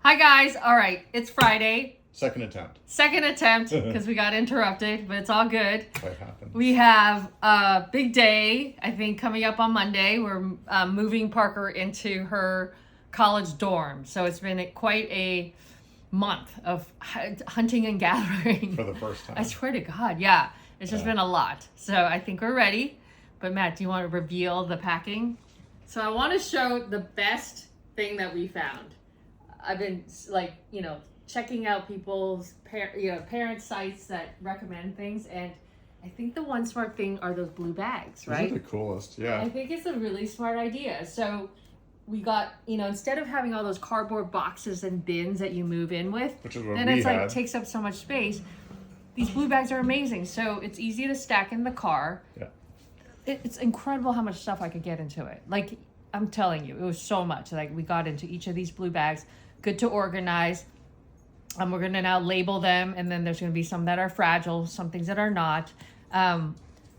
Hi guys. All right, it's Friday. Second attempt. Second attempt because we got interrupted, but it's all good. Life happens. We have a big day, I think, coming up on Monday. We're moving Parker into her college dorm. So it's been quite a month of hunting and gathering. For the first time. I swear to God, yeah. It's just been a lot. So I think we're ready. But Matt, do you want to reveal the packing? So I want to show the best thing that we found. I've been checking out people's parent sites that recommend things, and I think the one smart thing are those blue bags, right? Those are the coolest, yeah. I think it's a really smart idea. So we got, instead of having all those cardboard boxes and bins that you move in with, Which is what then we it's had. like takes up so much space. These blue bags are amazing. So it's easy to stack in the car. Yeah. It's incredible how much stuff I could get into it. Like, I'm telling you, it was so much. Like, we got into each of these blue bags. Good to organize. We're going to now label them, and then there's going to be some that are fragile, some things that are not.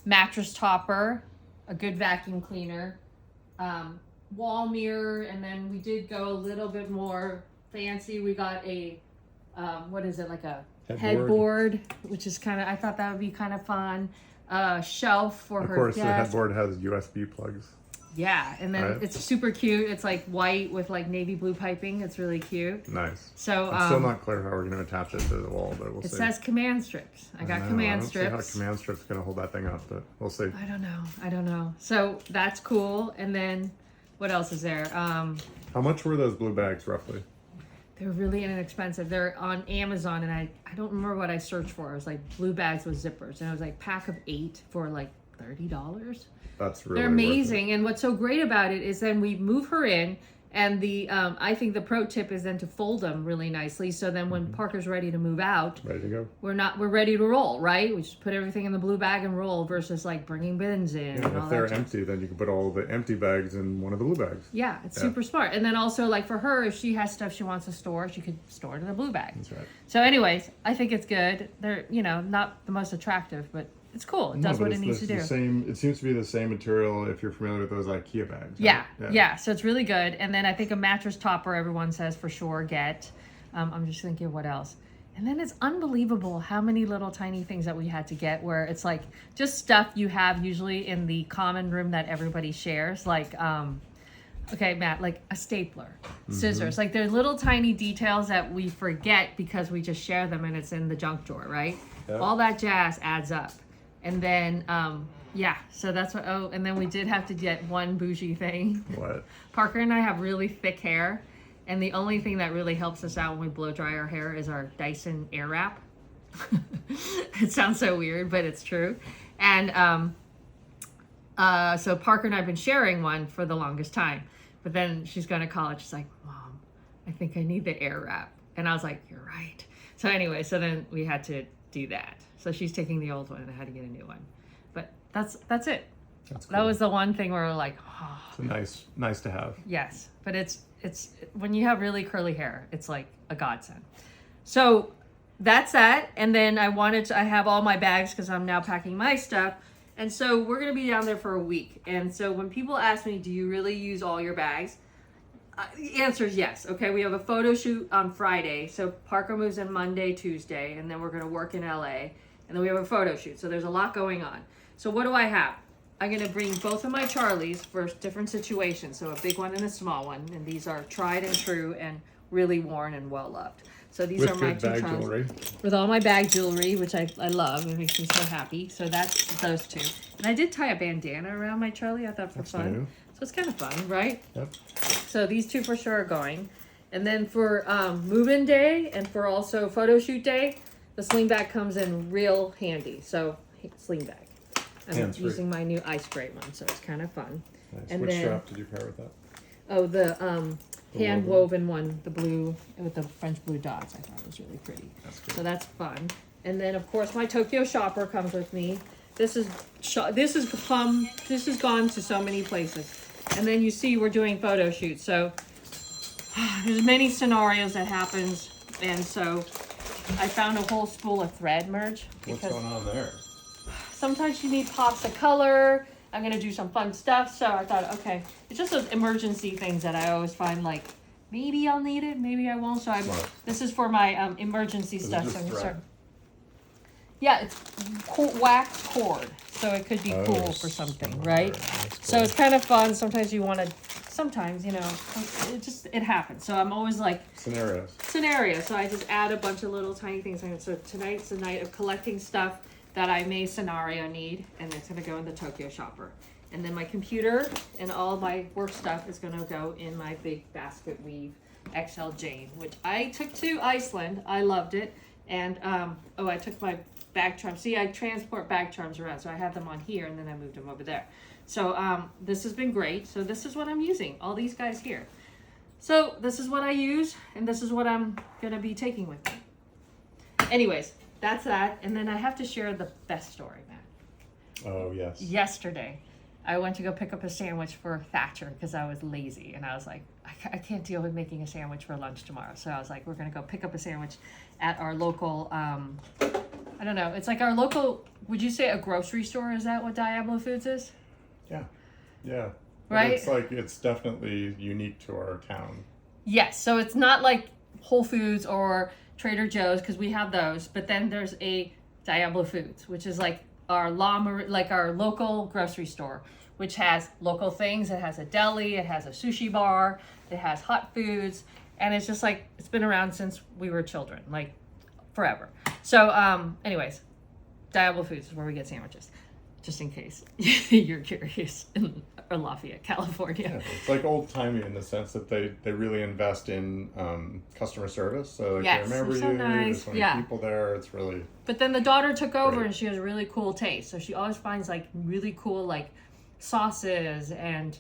Mattress topper, a good vacuum cleaner, wall mirror, and then we did go a little bit more fancy. We got a, like a headboard, which is I thought that would be kind of fun. Shelf for her desk. Of course, the headboard has USB plugs. Yeah, and then right. It's super cute. It's like white with like navy blue piping. It's really cute. Nice. So it's still not clear how we're going to attach it to the wall, but we'll see. It says command strips. I got command strips. I don't see how command strips going to hold that thing up, but we'll see. I don't know. So that's cool. And then what else is there? How much were those blue bags roughly? They're really inexpensive. They're on Amazon, and I don't remember what I searched for. It was like blue bags with zippers, and it was like pack of 8 for like $30. That's really They're amazing. worth it. And what's so great about it is then we move her in, and the I think the pro tip is then to fold them really nicely. So then when Parker's ready to move out, Ready to go. we're ready to roll, right? We just put everything in the blue bag and roll versus like bringing bins in. Yeah, and all if they're that empty, then you can put all the empty bags in one of the blue bags. Yeah, it's super smart. And then also like for her, if she has stuff she wants to store, she could store it in a blue bag. That's right. So anyways, I think it's good. They're, not the most attractive, but it's cool. It does what it needs to do. It seems to be the same material if you're familiar with those IKEA bags. Yeah, right? yeah. So it's really good. And then I think a mattress topper, everyone says for sure get. I'm just thinking of what else. And then it's unbelievable how many little tiny things that we had to get where it's like just stuff you have usually in the common room that everybody shares. Like, okay, Matt, like a stapler, scissors. Like there's little tiny details that we forget because we just share them and it's in the junk drawer, right? Yep. All that jazz adds up. And then, so that's what, and then we did have to get one bougie thing. What? Parker and I have really thick hair, and the only thing that really helps us out when we blow dry our hair is our Dyson Airwrap. It sounds so weird, but it's true. And so Parker and I have been sharing one for the longest time. But then she's going to college. She's like, Mom, I think I need the Airwrap. And I was like, you're right. So anyway, so then we had to do that. So she's taking the old one, and I had to get a new one. But that's it. That's cool. That was the one thing where we're like, oh. It's nice to have. Yes, but it's when you have really curly hair, it's like a godsend. So that's that. And then I have all my bags because I'm now packing my stuff. And so we're going to be down there for a week. And so when people ask me, do you really use all your bags? The answer is yes. Okay, we have a photo shoot on Friday. So Parker moves in Monday, Tuesday, and then we're going to work in LA. And then we have a photo shoot. So there's a lot going on. So what do I have? I'm going to bring both of my Charlies for different situations. So a big one and a small one. And these are tried and true and really worn and well loved. So these are my two Charlies. Jewelry. With all my bag jewelry, which I love. It makes me so happy. So that's those two. And I did tie a bandana around my Charlie. I thought for fun. New. So it's kind of fun, right? Yep. So these two for sure are going. And then for move-in day and for also photo shoot day, the sling bag comes in real handy. So sling bag. I'm using my new ice spray one, so it's kind of fun. Nice. And Which then, strap did you pair with that? Oh, the hand woven one, the blue with the French blue dots. I thought it was really pretty. That's good. So that's fun. And then of course my Tokyo shopper comes with me. This has gone to so many places. And then you see we're doing photo shoots. So there's many scenarios that happens, and so I found a whole spool of thread merge. What's going on there? Sometimes you need pops of color. I'm gonna do some fun stuff. So I thought, okay, it's just those emergency things that I always find like maybe I'll need it, maybe I won't. So Smart. this is for my emergency Is it stuff. just So I'm gonna thread? start. Yeah, it's wax cord, so it could be Oh, cool for something, smart. right? That's So cool. it's kind of fun. Sometimes you want to. Sometimes it happens. So I'm always like Scenarios. scenario. So I just add a bunch of little tiny things. So tonight's the night of collecting stuff that I may scenario need, and it's gonna go in the Tokyo Shopper. And then my computer and all my work stuff is gonna go in my big basket weave XL Jane, which I took to Iceland. I loved it. And I took my bag charms. See, I transport bag charms around, so I have them on here, and then I moved them over there. So this has been great. So this is what I'm using. All these guys here. So this is what I use, and this is what I'm gonna be taking with me. Anyways, that's that. And then I have to share the best story, Matt. Oh, yes. Yesterday, I went to go pick up a sandwich for Thatcher because I was lazy, and I was like, I can't deal with making a sandwich for lunch tomorrow. So I was like, we're gonna go pick up a sandwich at our local. I don't know. It's like our local. Would you say a grocery store? Is that what Diablo Foods is? Yeah. Yeah. But Right? It's like, it's definitely unique to our town. Yes. So it's not like Whole Foods or Trader Joe's because we have those. But then there's a Diablo Foods, which is like our our local grocery store, which has local things. It has a deli. It has a sushi bar. It has hot foods, and it's just like it's been around since we were children, like forever. So, anyways, Diablo Foods is where we get sandwiches, just in case you're curious, in Lafayette, California. Yeah, it's like old timey in the sense that they really invest in customer service. So like, Yes, they remember they're so you. nice. There's so many Yeah. people there. It's really But then the daughter took over, Right. and she has a really cool taste. So she always finds like really cool like sauces and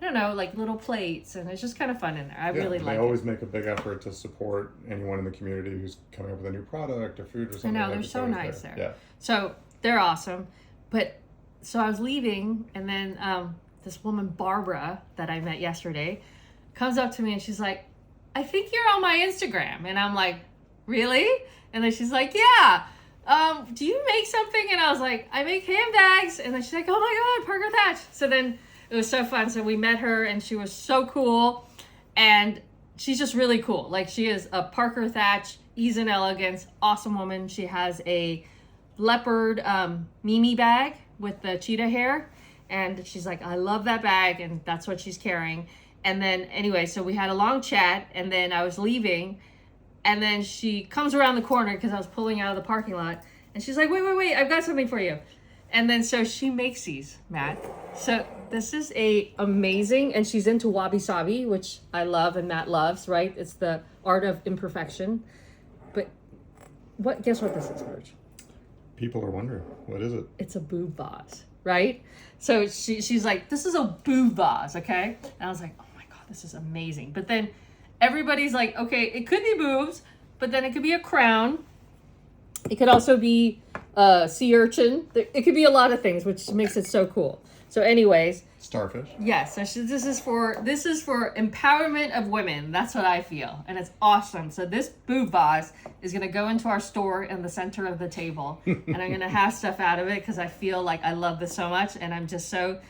I don't know, like little plates, and it's just kind of fun in there. I really they like always it. make a big effort to support anyone in the community who's coming up with a new product or food or I something. know, like they're it's so always nice there. Yeah. So they're awesome. But so I was leaving, and then this woman, Barbara, that I met yesterday, comes up to me and she's like, I think you're on my Instagram. And I'm like, really? And then she's like, yeah. Do you make something? And I was like, I make handbags. And then she's like, oh my God, Parker Thatch. So then it was so fun. So we met her, and she was so cool. And she's just really cool. Like, she is a Parker Thatch, ease and elegance, awesome woman. She has a leopard Mimi bag with the cheetah hair. And she's like, I love that bag. And that's what she's carrying. And then, anyway, so we had a long chat. And then I was leaving. And then she comes around the corner because I was pulling out of the parking lot. And she's like, wait, I've got something for you. And then so she makes these, Matt. So this is amazing. And she's into wabi sabi, which I love and Matt loves, right? It's the art of imperfection. But guess what this is, Serge? People are wondering, what is it? It's a boob vase, right? So she's like, this is a boob vase, okay? And I was like, oh my God, this is amazing. But then everybody's like, okay, it could be boobs, but then it could be a crown. It could also be a sea urchin. It could be a lot of things, which makes it so cool. So anyways, Starfish. yes, this is for empowerment of women. That's what I feel, and it's awesome. So this boob vase is gonna go into our store in the center of the table, and I'm gonna have stuff out of it because I feel like I love this so much, and I'm just so.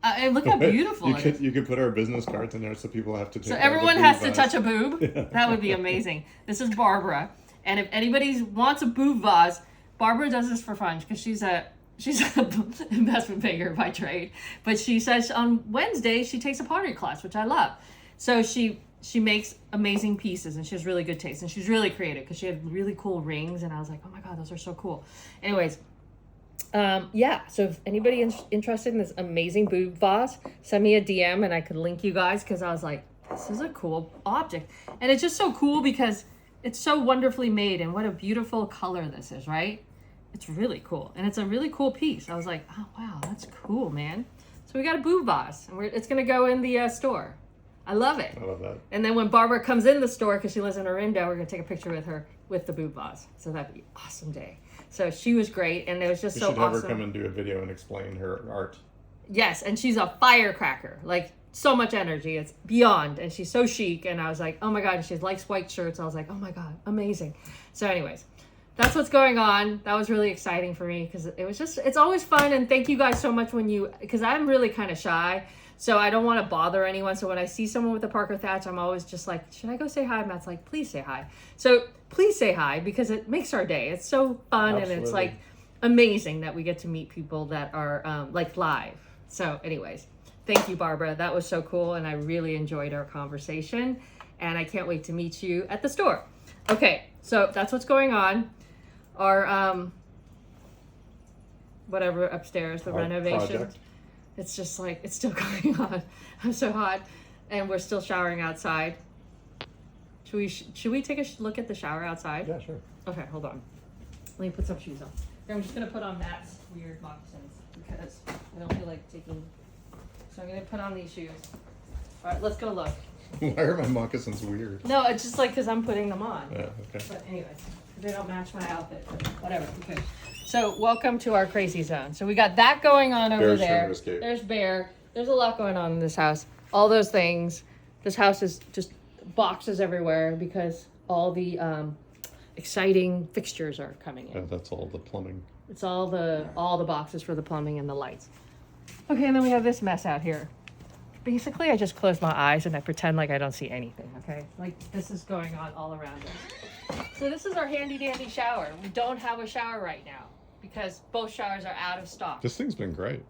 And look how beautiful it is. You could put our business cards in there so people have to take So out the everyone boob has to vase. touch a boob. That would be amazing. This is Barbara, and if anybody wants a boob vase, Barbara does this for fun because she's an investment banker by trade. But she says on Wednesday she takes a pottery class, which I love. So she makes amazing pieces, and she has really good taste, and she's really creative because she had really cool rings, and I was like, oh my God, those are so cool. Anyways. Yeah, so if anybody interested in this amazing boob vase, send me a DM and I could link you guys because I was like, this is a cool object. And it's just so cool because it's so wonderfully made, and what a beautiful color this is, right? It's really cool. And it's a really cool piece. I was like, oh, wow, that's cool, man. So we got a boob vase, and it's going to go in the store. I love it. I love that. And then when Barbara comes in the store, because she lives in Orinda, we're going to take a picture with her with the boob vase. So that'd be an awesome day. So she was great, and it was just We so should have awesome. her come and do a video and explain her art. Yes, and she's a firecracker. Like, so much energy. It's beyond. And she's so chic. And I was like, oh my God. And she likes white shirts. I was like, oh my God, amazing. So anyways, that's what's going on. That was really exciting for me because it's always fun. And thank you guys so much because I'm really kind of shy. So I don't want to bother anyone. So when I see someone with a Parker Thatch, I'm always just like, should I go say hi? Matt's like, please say hi. So please say hi because it makes our day. It's so fun. Absolutely. And it's like amazing that we get to meet people that are like live. So anyways, thank you, Barbara. That was so cool. And I really enjoyed our conversation. And I can't wait to meet you at the store. Okay, so that's what's going on. Our whatever upstairs, the Our renovation. project. It's just like, it's still going on. I'm so hot. And we're still showering outside. Should we take a look at the shower outside? Yeah, sure. Okay, hold on. Let me put some shoes on. Here, I'm just going to put on Matt's weird moccasins because I don't feel like taking... So I'm going to put on these shoes. All right, let's go look. Why are my moccasins weird? No, it's just like because I'm putting them on. Yeah, okay. But anyway, they don't match my outfit, but whatever. Okay. So welcome to our crazy zone. So we got that going on over Bear's there. trying to escape. There's Bear. There's a lot going on in this house. All those things. This house is just boxes everywhere because all the exciting fixtures are coming in. Yeah, that's all the plumbing. It's all the boxes for the plumbing and the lights. Okay, and then we have this mess out here. Basically, I just close my eyes and I pretend like I don't see anything, okay? Like, this is going on all around us. So this is our handy-dandy shower. We don't have a shower right now because both showers are out of stock. This thing's been great.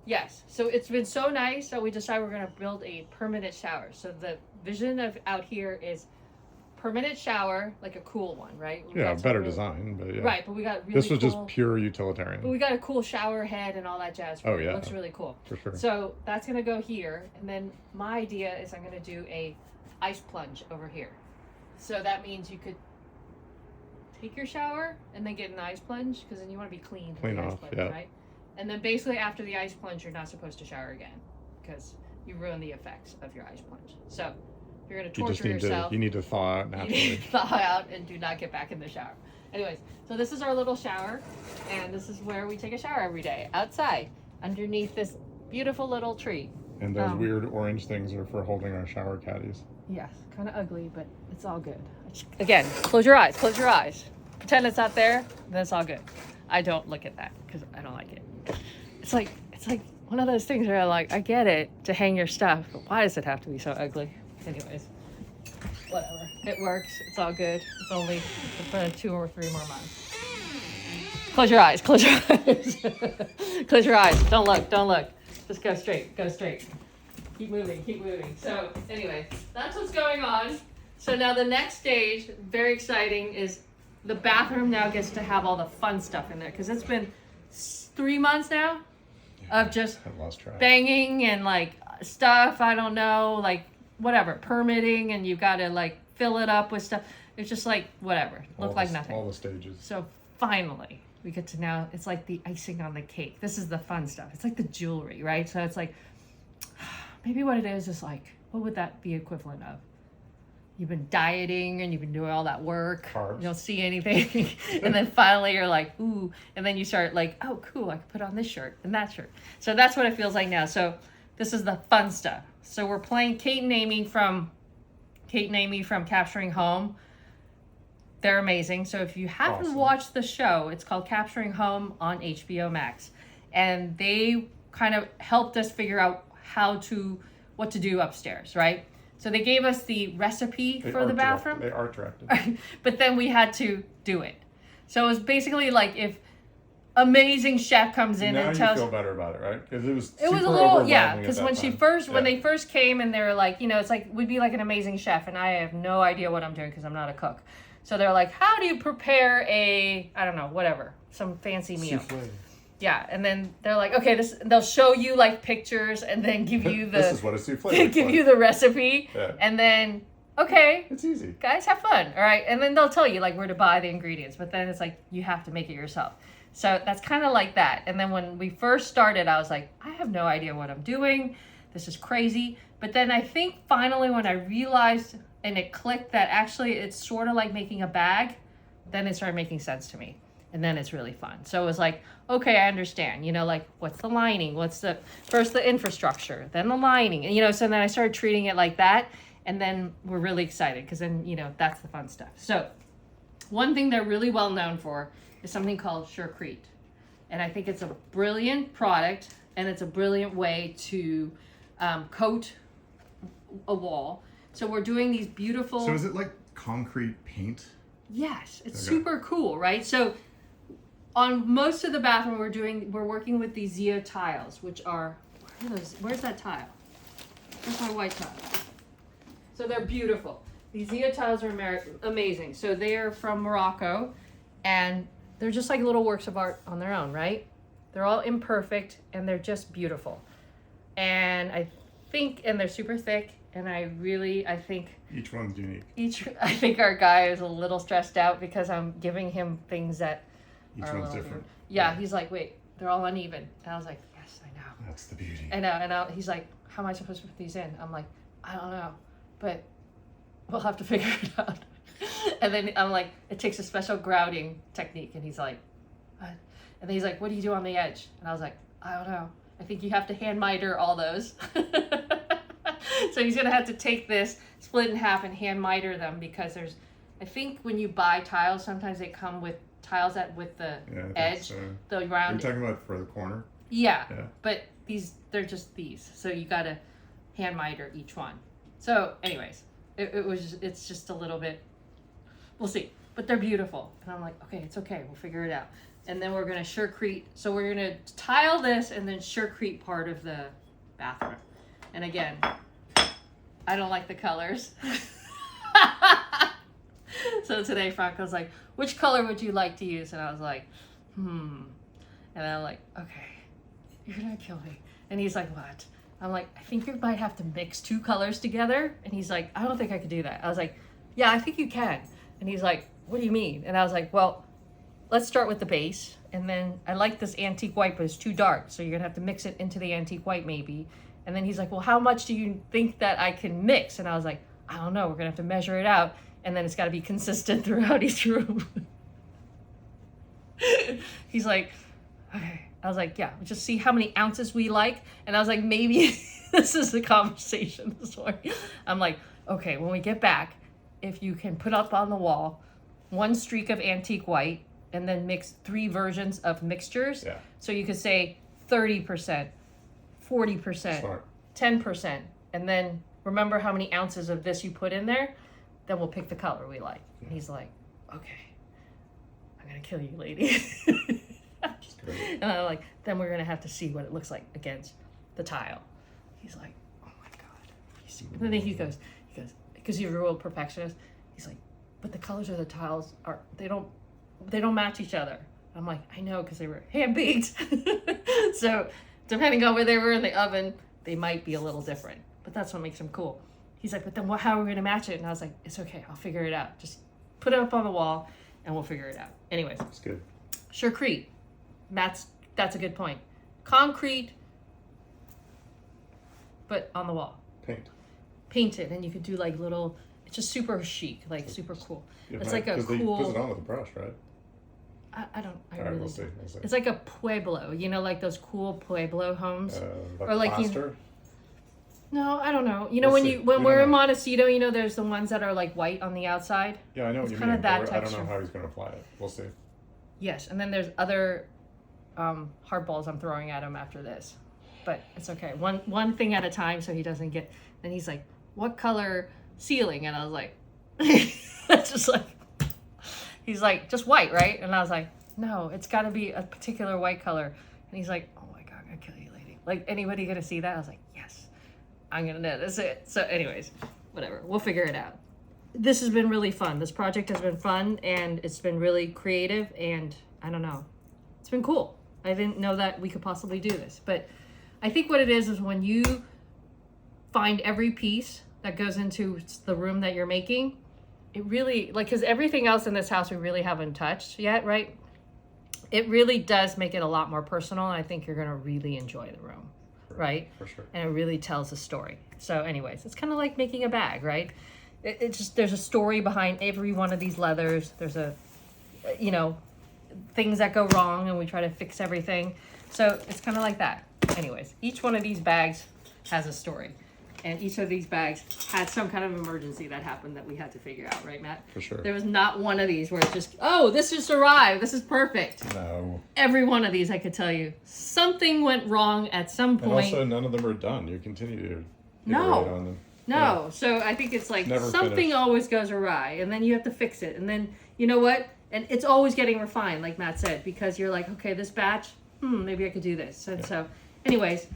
Yes, so it's been so nice, so we decided we're going to build a permanent shower. So the vision of out here is permanent shower, like a cool one, right? We Yeah, got better some design, but yeah. Right, but we got really This was cool, just pure but utilitarian, we got a cool shower head and all that jazz. Oh, It yeah. looks really cool. for sure. So that's gonna go here, and then my idea is I'm gonna do a ice plunge over here. So that means you could take your shower and then get an ice plunge, because then you want to be clean. with Clean the ice off, plunge, yeah. Right. And then basically after the ice plunge, you're not supposed to shower again, because you ruin the effects of your ice plunge. So if you're gonna You just torture need yourself, to, you need to thaw out you need naturally. to thaw out and do not get back in the shower. Anyways, so this is our little shower, and this is where we take a shower every day, outside, underneath this beautiful little tree. And those weird orange things are for holding our shower caddies. Yes, kind of ugly, but it's all good. Again, close your eyes, close your eyes. Pretend it's not there, then it's all good. I don't look at that because I don't like it. It's like one of those things where I'm like, I get it to hang your stuff, but why does it have to be so ugly? Anyways, whatever. It works. It's all good. It's only for 2 or 3 more months. Close your eyes. Close your eyes. Close your eyes. Don't look. Don't look. Just go straight. Go straight. Keep moving. Keep moving. So anyway, that's what's going on. So now the next stage, very exciting, is the bathroom now gets to have all the fun stuff in there, because it's been 3 months now of just I've lost track. banging and like stuff, I don't know, like whatever, permitting, and you gotta like fill it up with stuff. It's just like whatever, look like nothing. All the stages. So finally we get to now, it's like the icing on the cake. This is the fun stuff. It's like the jewelry, right? So it's like, maybe what it is like, what would that be equivalent of? You've been dieting and you've been doing all that work. Carbs. You don't see anything. And then finally you're like, ooh. And then you start like, oh, cool, I can put on this shirt and that shirt. So that's what it feels like now. So this is the fun stuff. So we're playing Kate and Amy from Capturing Home. They're amazing. So if you haven't Awesome. watched the show, it's called Capturing Home on HBO Max. And they kind of helped us figure out what to do upstairs, right? So they gave us the recipe for the bathroom, They art directed. but then we had to do it. So it was basically like if amazing chef comes in Now and you tells feel better about it, right? Because it was it was super a little, overwhelming yeah, at because that when time. when they first came and they were like, it's like, would be like an amazing chef, and I have no idea what I'm doing because I'm not a cook. So they're like, how do you prepare I don't know, whatever, some fancy meal. Souffle. Yeah, and then they're like, okay, they'll show you like pictures and then give you This is what a souffle they looks give like. you the recipe, Yeah. and then, okay, It's easy. guys, have fun, all right? And then they'll tell you like where to buy the ingredients, but then it's like you have to make it yourself. So that's kind of like that. And then when we first started, I was like, I have no idea what I'm doing. This is crazy. But then I think finally when I realized and it clicked that actually it's sort of like making a bag, then it started making sense to me. And then it's really fun. So it was like, okay, I understand, like what's the lining? First the infrastructure, then the lining. And, so then I started treating it like that. And then we're really excited because then, that's the fun stuff. So one thing they're really well known for is something called Surecrete. And I think it's a brilliant product, and it's a brilliant way to coat a wall. So we're doing these beautiful. So is it like concrete paint? Yes, it's Okay. super cool, right? So on most of the bathroom, we're working with these Zia tiles, which are where's that tile? Where's my white tile? So they're beautiful. These Zia tiles are amazing. So they are from Morocco, and they're just like little works of art on their own, right? They're all imperfect, and they're just beautiful. And they're super thick, and I think Each one's unique. I think our guy is a little stressed out because I'm giving him things that Each are a one's little different. Yeah, he's like, wait, they're all uneven. And I was like, yes, I know. That's the beauty. I know. And he's like, how am I supposed to put these in? I'm like, I don't know, but we'll have to figure it out. And then I'm like, it takes a special grouting technique. And he's like, what? And then he's like, what do you do on the edge? And I was like, I don't know. I think you have to hand miter all those. So he's going to have to take this, split in half, and hand miter them because I think when you buy tiles, sometimes they come with tiles with the edge, the Are you round. talking about for the corner? Yeah, Yeah. but they're just these. So you got to hand miter each one. So anyways, it's just a little bit, we'll see. But they're beautiful. And I'm like, okay, it's okay. We'll figure it out. And then we're going to surecrete. So we're going to tile this and then surecrete part of the bathroom. And again, I don't like the colors. So today Franco's like, which color would you like to use? And I was like, And I'm like, okay, you're going to kill me. And he's like, what? I'm like, I think you might have to mix two colors together. And he's like, I don't think I could do that. I was like, yeah, I think you can. And he's like, what do you mean? And I was like, well, let's start with the base. And then I like this antique white, but it's too dark. So you're going to have to mix it into the antique white maybe. And then he's like, well, how much do you think that I can mix? And I was like, I don't know. We're going to have to measure it out. And then it's got to be consistent throughout each room. He's like, okay. I was like, yeah, just see how many ounces we like. And I was like, maybe this is the conversation this morning. I'm like, okay, when we get back, if you can put up on the wall one streak of antique white and then mix 3 versions of mixtures. Yeah. So you could say 30%, 40%, Smart. 10%. And then remember how many ounces of this you put in there. Then we'll pick the color we like. And he's like, okay, I'm going to kill you, lady. And I'm like, then we're going to have to see what it looks like against the tile. He's like, oh my God. And then he goes, because you're a real perfectionist. He's like, but the colors of the tiles they don't match each other. I'm like, I know, because they were hand baked. So depending on where they were in the oven, they might be a little different. But that's what makes them cool. He's like, but then how are we going to match it? And I was like, it's okay. I'll figure it out. Just put it up on the wall and we'll figure it out. Anyways. That's good. Surecrete. That's a good point. Concrete, but on the wall. Paint it, and you could do like little. It's just super chic, like super cool. It's like a They cool. put it on with a brush, right? I don't. I All right, really. we'll see. It's like a pueblo, like those cool pueblo homes. Or like plaster? No, I don't know. We'll when see. when We we're don't in know. Montecito, there's the ones that are like white on the outside. Yeah, I know what It's you kinda mean. that But I don't texture. know how he's going to apply it. We'll see. Yes, and then there's other hard balls I'm throwing at him after this, but it's okay. One thing at a time, so he doesn't get. Then he's like, "What color ceiling?" And I was like, "It's just like." He's like, "Just white, right?" And I was like, "No, it's got to be a particular white color." And he's like, "Oh my God, I'm gonna kill you, lady! Like, anybody gonna see that?" I was like, "Yes, I'm gonna notice it." So, anyways, whatever. We'll figure it out. This has been really fun. This project has been fun, and it's been really creative, and I don't know. It's been cool. I didn't know that we could possibly do this, but I think what it is when you find every piece that goes into the room that you're making, it really, because everything else in this house we really haven't touched yet, right? It really does make it a lot more personal, and I think you're going to really enjoy the room, right? For sure. And it really tells a story. So anyways, it's kind of like making a bag, right? It's just, there's a story behind every one of these leathers. There's things that go wrong, and we try to fix everything. So it's kind of like that. Anyways, each one of these bags has a story. And each of these bags had some kind of emergency that happened that we had to figure out, right, Matt? For sure. There was not one of these where it's just, oh, this just arrived. This is perfect. No. Every one of these, I could tell you, something went wrong at some And point. also, none of them are done. You continue to iterate No. on them. No, so I think it's like Never something finished. always goes awry, and then you have to fix it, and then you know what? And it's always getting refined, like Matt said, because you're like, okay, this batch, maybe I could do this. And so, anyways,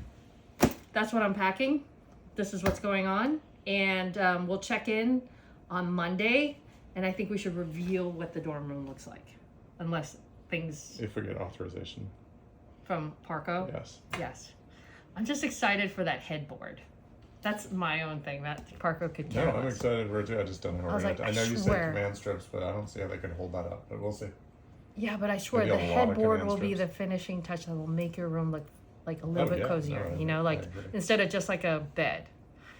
that's what I'm packing. This is what's going on, and we'll check in on Monday, and I think we should reveal what the dorm room looks like, unless things If we get authorization. from Parco. Yes. Yes, I'm just excited for that headboard. That's my own thing. That Parco could No, care I'm less. excited for it too. I just don't know how I we're was going like, to. I know I you swear. said command strips, but I don't see how they could hold that up. But we'll see. Yeah, but I swear Maybe the a lot of headboard command will be strips. the finishing touch that will make your room look like a little Oh, bit yeah. cozier. No, You know, I like agree. instead of just like a bed.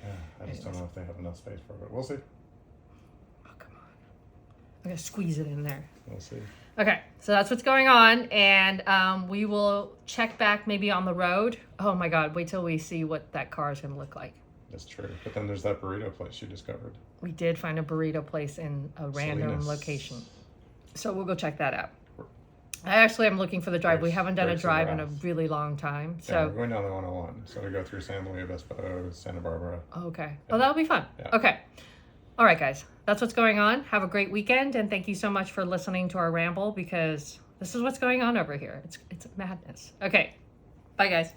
Yeah, I just don't know if they have enough space for it. But we'll see. Oh, come on. I'm going to squeeze it in there. We'll see. Okay, so that's what's going on. And we will check back maybe on the road. Oh my God, wait till we see what that car is going to look like. That's true. But then there's that burrito place you discovered. We did find a burrito place in a random Salinas. location. So we'll go check that out. I actually am looking for the drive. We haven't done a Breaks the drive in a wrath. really long time. Yeah, we're So, going down the 101. So we go through San Luis Obispo, Santa Barbara. okay. Oh, that'll be fun. Yeah. Okay. All right, guys. That's what's going on. Have a great weekend. And thank you so much for listening to our ramble because this is what's going on over here. It's madness. Okay. Bye, guys.